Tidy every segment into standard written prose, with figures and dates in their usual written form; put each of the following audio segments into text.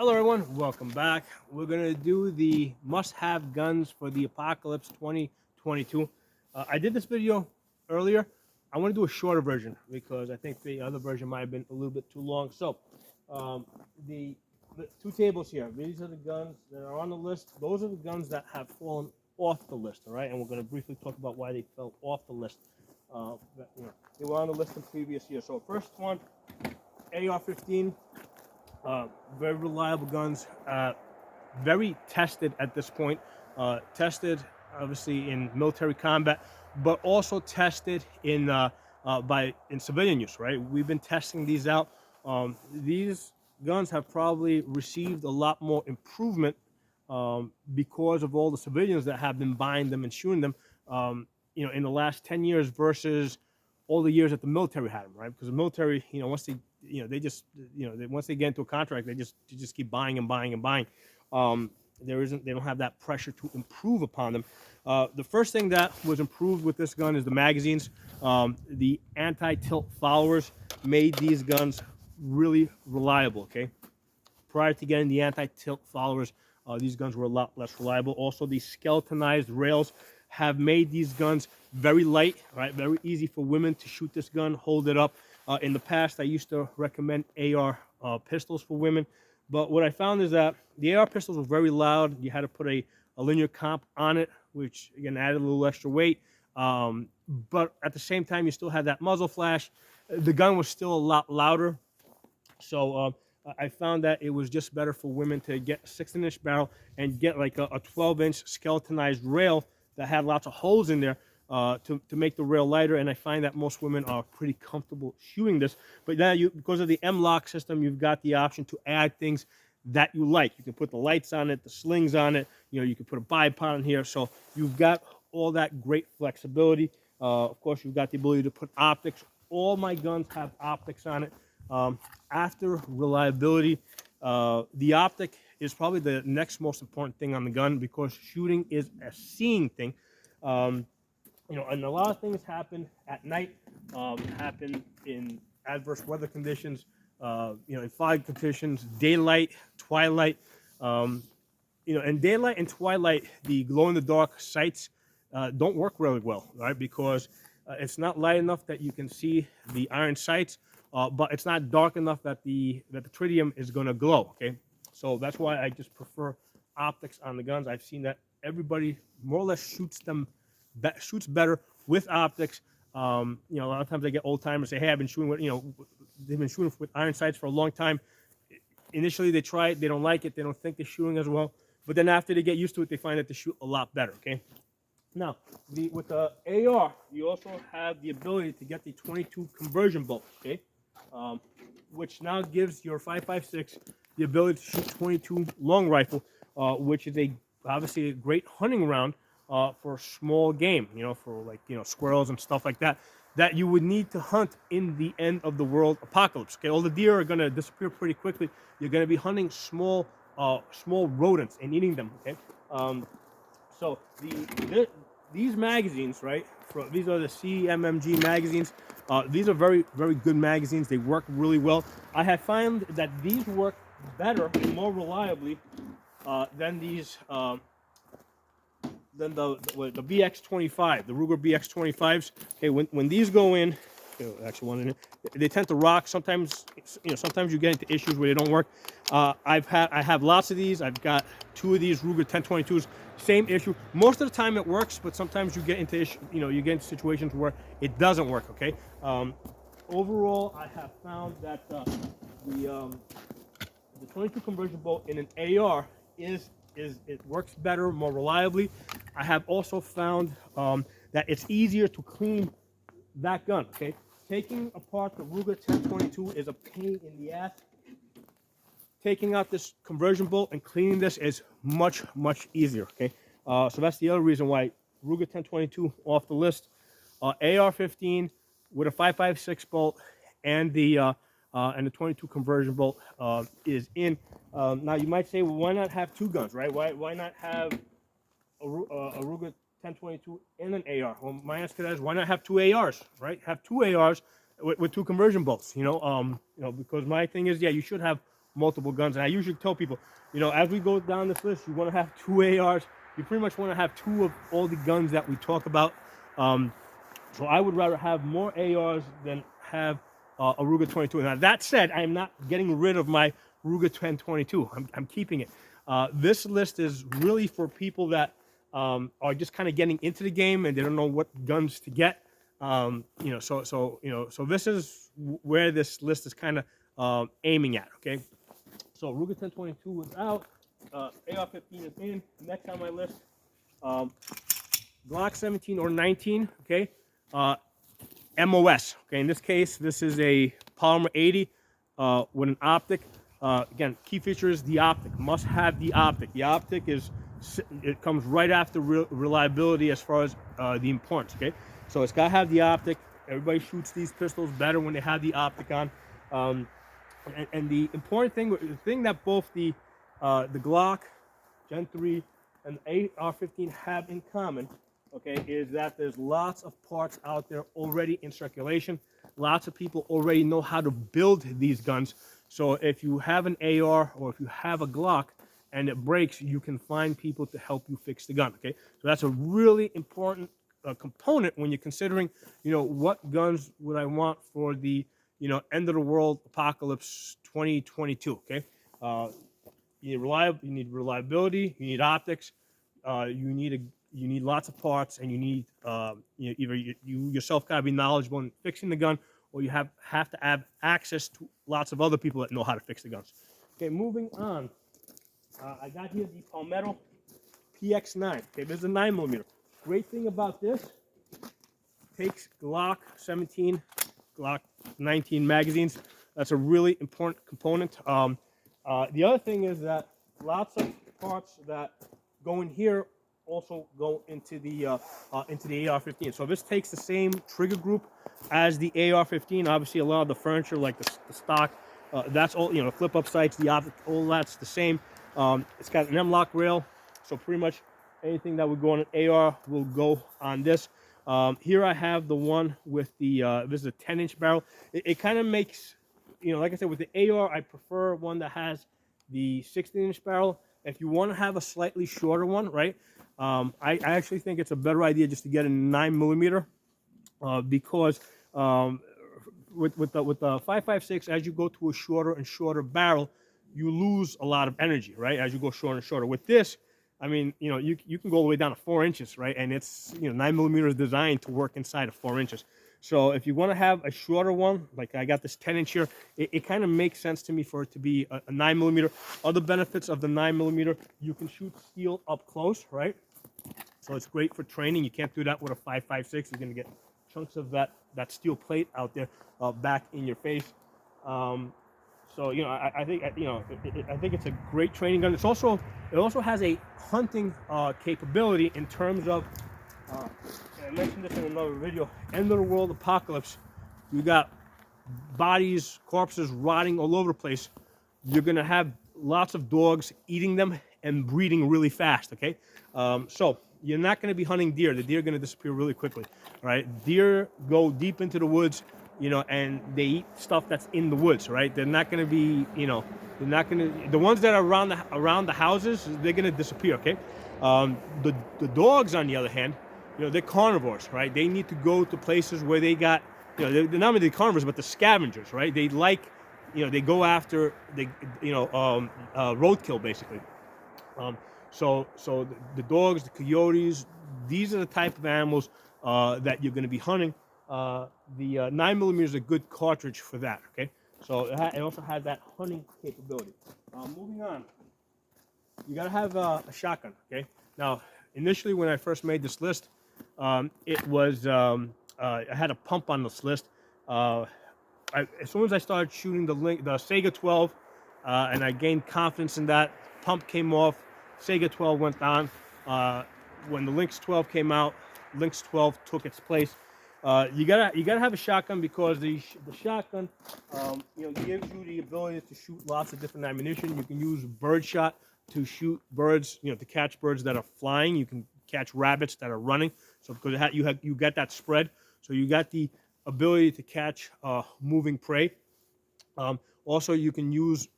Hello everyone, welcome back. We're going to do the must-have guns for the Apocalypse 2022. I did this video earlier. I want to do a shorter version because I think the other version might have been a little bit too long. So um, the, the two tables here, these are the guns that are on the list. Those are the guns that have fallen off the list, all right? And we're going to briefly talk about why they fell off the list. They were on the list in previous years. So first one, AR-15. Very reliable guns, very tested at this point. Tested, obviously, in military combat, but also tested in civilian use. Right, we've been testing these out. These guns have probably received a lot more improvement because of all the civilians that have been buying them and shooting them. In the last 10 years versus all the years that the military had them, right? Because the military, once they, once they get into a contract, they just keep buying and buying and buying. They don't have that pressure to improve upon them. The first thing that was improved with this gun is the magazines. The anti-tilt followers made these guns really reliable. Okay, prior to getting the anti-tilt followers, these guns were a lot less reliable. Also, the skeletonized rails have made these guns very light, right? Very easy for women to shoot this gun, hold it up. In the past, I used to recommend AR pistols for women, but what I found is that the AR pistols were very loud. You had to put a linear comp on it, which again added a little extra weight. But at the same time, you still had that muzzle flash. The gun was still a lot louder. So I found that it was just better for women to get a 16-inch barrel and get like a 12-inch skeletonized rail that had lots of holes in there to make the rail lighter. And I find that most women are pretty comfortable shooting this. But now, because of the M-lock system, you've got the option to add things that you like. You can put the lights on it, the slings on it. You can put a bipod on here. So you've got all that great flexibility. Of course, you've got the ability to put optics. All my guns have optics on it. After reliability, the optic is probably the next most important thing on the gun because shooting is a seeing thing. And a lot of things happen at night, happen in adverse weather conditions, in fog conditions, daylight, twilight. In daylight and twilight, the glow-in-the-dark sights don't work really well, right? Because it's not light enough that you can see the iron sights, but it's not dark enough that the tritium is going to glow. Okay, so that's why I just prefer optics on the guns. I've seen that everybody more or less shoots better with optics. A lot of times I get old timers say, "Hey, I've been shooting with they've been shooting with iron sights for a long time." Initially, they try it, they don't like it, they don't think they're shooting as well. But then after they get used to it, they find that they shoot a lot better. Okay. Now, with the AR, you also have the ability to get the 22 conversion bolt. Okay. Which now gives your 5.56 the ability to shoot 22 long rifle, which is obviously a great hunting round for small game, for squirrels and stuff like that you would need to hunt in the end of the world apocalypse. Okay, all the deer are going to disappear pretty quickly. You're going to be hunting small rodents and eating them. Okay, so these magazines, right? These are the CMMG magazines. These are very, very good magazines. They work really well. I have found that these work better and more reliably than these than the BX25, the Ruger BX25s. Okay, when these go in, actually one in it, they tend to rock. Sometimes sometimes you get into issues where they don't work. I have lots of these. I've got 2 of these Ruger 1022s. Same issue. Most of the time it works, but sometimes you get into situations where it doesn't work. Okay. Overall, I have found that the 22 conversion bolt in an AR it works better, more reliably. I have also found that it's easier to clean that gun. Okay, taking apart the Ruger 1022 is a pain in the ass. Taking out this conversion bolt and cleaning this is much easier. Okay, so that's the other reason why Ruger 1022 off the list. AR-15 with a 5.56 bolt and the 22 conversion bolt is in. Now you might say, well, why not have 2 guns, right? Why not have a Ruger 1022 and an AR? Well, my answer to that is, why not have 2 ARs, right? Have 2 ARs with 2 conversion bolts. Because my thing is, yeah, you should have multiple guns. And I usually tell people, you know, as we go down this list, you want to have 2 ARs. You pretty much want to have 2 of all the guns that we talk about. So I would rather have more ARs than have a Ruger 22. Now that said, I am not getting rid of my Ruger 1022. I'm keeping it. This list is really for people that are just kind of getting into the game and they don't know what guns to get. You know, so this is where this list is kind of aiming at. Okay, so Ruger 1022 is out. AR-15 is in. Next on my list, Glock 17 or 19. Okay. MOS. Okay, in this case, this is a polymer 80 with an optic. Again, key feature is the optic. Must have the optic. The optic it comes right after reliability as far as the importance. Okay, so it's got to have the optic. Everybody shoots these pistols better when they have the optic on. And the important thing, the thing that both the Glock Gen 3 and the AR-15 have in common, okay, is that there's lots of parts out there already in circulation. Lots of people already know how to build these guns. So if you have an AR or if you have a Glock and it breaks, you can find people to help you fix the gun. Okay, so that's a really important component when you're considering, you know, what guns would I want for the, you know, end of the world apocalypse 2022. Okay, you need reliability, you need optics, you need lots of parts, and you need you know, either you yourself gotta be knowledgeable in fixing the gun, or you have to have access to lots of other people that know how to fix the guns. Okay, moving on. I got here the Palmetto Px9. Okay, this is a 9mm. Great thing about this, takes Glock 17, Glock 19 magazines. That's a really important component. The other thing is that lots of parts that go in here also go into the AR-15. So this takes the same trigger group as the AR-15. Obviously, a lot of the furniture, like the stock, that's all, you know, flip up sights, the optic, all that's the same. It's got an M-lock rail, so pretty much anything that would go on an AR will go on this. Here I have the one with the this is a 10-inch barrel. It kind of makes, you know, like I said, with the AR, I prefer one that has the 16-inch barrel. If you want to have a slightly shorter one, right? I actually think it's a better idea just to get a 9mm because with the 5.56, as you go to a shorter and shorter barrel, you lose a lot of energy, right? As you go shorter and shorter. With this, I mean, you know, you can go all the way down to 4 inches, right? And it's, you know, 9mm is designed to work inside of 4 inches. So if you want to have a shorter one, like I got this 10-inch here, it kind of makes sense to me for it to be a 9mm. Other benefits of the 9mm, you can shoot steel up close, right? So it's great for training. You can't do that with a 5.56. You're going to get chunks of that steel plate out there back in your face. So, you know, I think, you know, I think it's a great training gun. It also has a hunting capability in terms of, I mentioned this in another video, end of the world apocalypse. You got bodies, corpses rotting all over the place. You're going to have lots of dogs eating them and breeding really fast, okay? So you're not going to be hunting deer. The deer are going to disappear really quickly, all right? Deer go deep into the woods, you know, and they eat stuff that's in the woods, right? They're not going to be, you know, they're not going to, the ones that are around the houses, they're going to disappear, okay? The dogs, on the other hand, you know, they're carnivores, right? They need to go to places where they got, you know, they're not only the carnivores, but the scavengers, right? They like, you know, they go after, roadkill, basically. So the dogs, the coyotes, these are the type of animals that you're going to be hunting. The 9mm is a good cartridge for that, okay? So it also has that hunting capability. Moving on, you got to have a shotgun, okay? Now, initially when I first made this list, it was, I had a pump on this list. As soon as I started shooting the Sega 12, and I gained confidence in that, pump came off, Sega 12 went on. When the Lynx 12 came out, Lynx 12 took its place. You gotta have a shotgun because the shotgun, you know, gives you the ability to shoot lots of different ammunition. You can use bird shot to shoot birds, you know, to catch birds that are flying. You can catch rabbits that are running. So because you got that spread, so you got the ability to catch moving prey. Also, you can use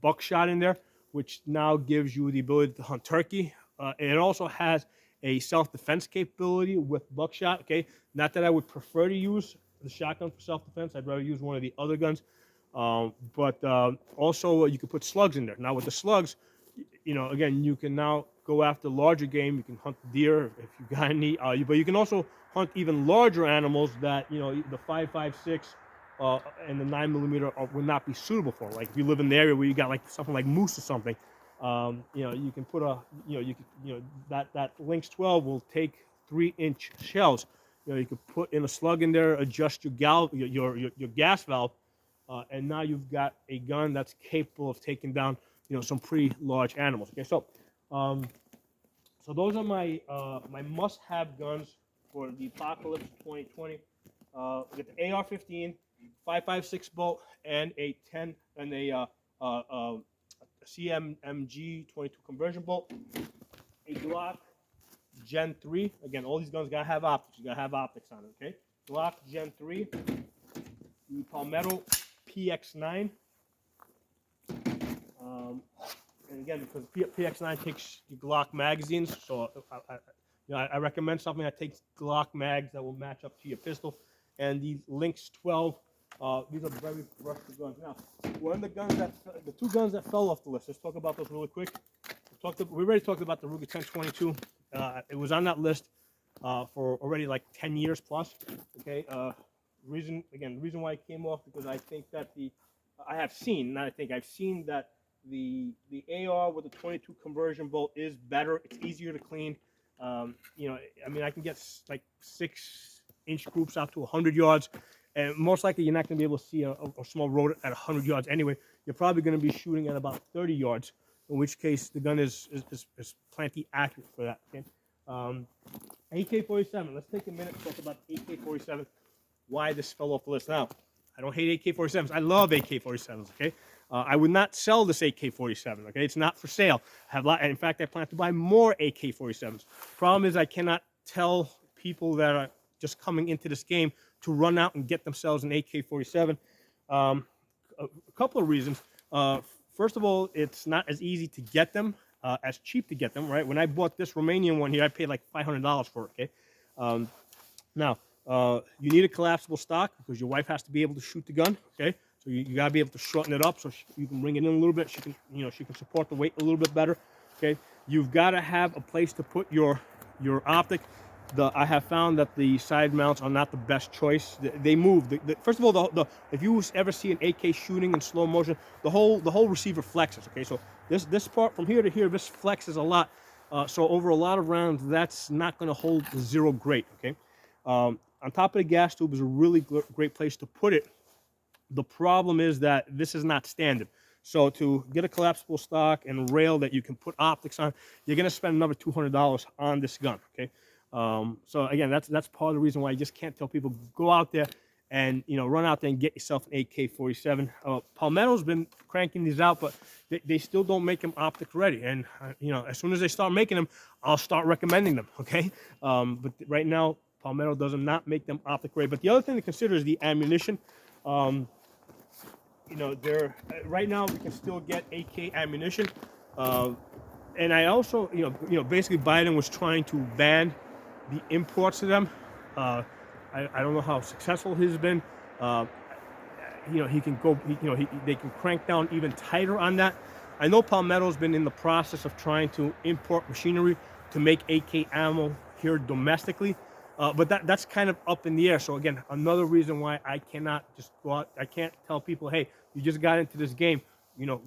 buckshot in there, which now gives you the ability to hunt turkey. It also has a self-defense capability with buckshot. Okay, not that I would prefer to use the shotgun for self-defense. I'd rather use one of the other guns. But also you can put slugs in there. Now with the slugs, again, you can now go after larger game. You can hunt deer if you got any. But you can also hunt even larger animals that the 5.56 and the 9mm would not be suitable for. Like if you live in the area where you got like something like moose or something, you can put that Lynx 12 will take 3-inch shells. You can put in a slug in there, adjust your gas valve, and now you've got a gun that's capable of taking down some pretty large animals. Okay, so those are my my must-have guns for the Apocalypse 2020. We get the AR-15, 5.56 bolt, and a CMMG 22 conversion bolt, a Glock Gen 3. Again, all these guns gotta have optics. You gotta have optics on it. Okay, Glock Gen 3, the Palmetto Px9. And again, because PX9 takes the Glock magazines, so I recommend something that takes Glock mags that will match up to your pistol. And the Lynx 12, these are very versatile guns. Now, one of the two guns that fell off the list. Let's talk about those really quick. We already talked about the Ruger 1022. It was on that list for already like 10 years plus. Okay, the reason why it came off, because I think that I've seen that the AR with the 22 conversion bolt is better. It's easier to clean. I mean, I can get like 6-inch groups out to 100 yards, and most likely you're not going to be able to see a small rodent at 100 yards anyway. You're probably going to be shooting at about 30 yards, in which case the gun is plenty accurate for that. Okay? AK-47. Let's take a minute to talk about AK-47. Why this fell off the list. Now, I don't hate AK-47s. I love AK-47s. Okay. I would not sell this AK-47, okay? It's not for sale. In fact, I plan to buy more AK-47s. Problem is I cannot tell people that are just coming into this game to run out and get themselves an AK-47. A couple of reasons. First of all, it's not as easy to get them, as cheap to get them, right? When I bought this Romanian one here, I paid like $500 for it, okay? Now, you need a collapsible stock because your wife has to be able to shoot the gun, okay? So you gotta be able to shorten it up so you can bring it in a little bit. She can support the weight a little bit better. Okay, you've got to have a place to put your optic. I have found that the side mounts are not the best choice. They move. First of all, if you ever see an AK shooting in slow motion, the whole receiver flexes. Okay, so this part from here to here, this flexes a lot. So over a lot of rounds, that's not going to hold zero great. Okay, on top of the gas tube is a really great place to put it. The problem is that this is not standard. So to get a collapsible stock and rail that you can put optics on, you're going to spend another $200 on this gun. Okay. So again, that's part of the reason why I just can't tell people go out there and run out there and get yourself an AK-47. Palmetto's been cranking these out, but they still don't make them optic ready. And as soon as they start making them, I'll start recommending them. Okay. But right now, Palmetto does not make them optic ready. But the other thing to consider is the ammunition. Right now we can still get AK ammunition, and I also, basically Biden was trying to ban the imports of them. I don't know how successful he's been. He can go, they can crank down even tighter on that. I know Palmetto's been in the process of trying to import machinery to make AK ammo here domestically. But that's kind of up in the air. So again, another reason why I cannot just go out. I can't tell people, hey, you just got into this game,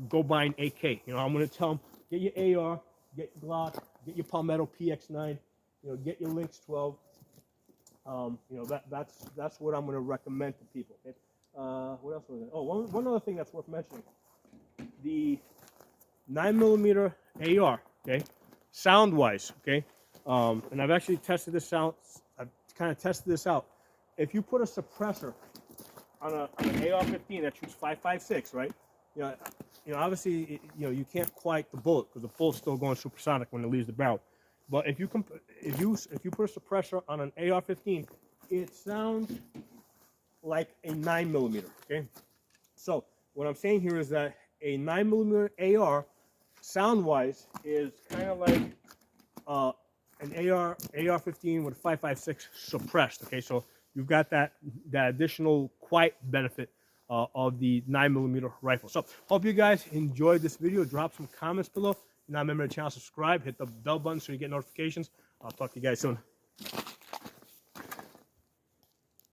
go buy an AK. I'm going to tell them, get your AR, get your Glock, get your Palmetto Px9, get your Lynx 12. That's what I'm going to recommend to people. Okay? What else was it? Oh, one other thing that's worth mentioning: the 9mm AR. Okay, sound-wise. Okay, and I've actually tested this out. Kind of tested this out. If you put a suppressor on an AR-15 that shoots 5.56, right? Obviously, you can't quiet the bullet because the bullet's still going supersonic when it leaves the barrel. But if you put a suppressor on an AR-15, it sounds like a 9mm. Okay. So what I'm saying here is that a 9mm AR, sound-wise, is kind of like an AR-15 with a 5.56 suppressed. Okay, so you've got that additional quiet benefit of the 9mm rifle. So hope you guys enjoyed this video. Drop some comments below. If you're not a member of the channel, subscribe. Hit the bell button so you get notifications. I'll talk to you guys soon.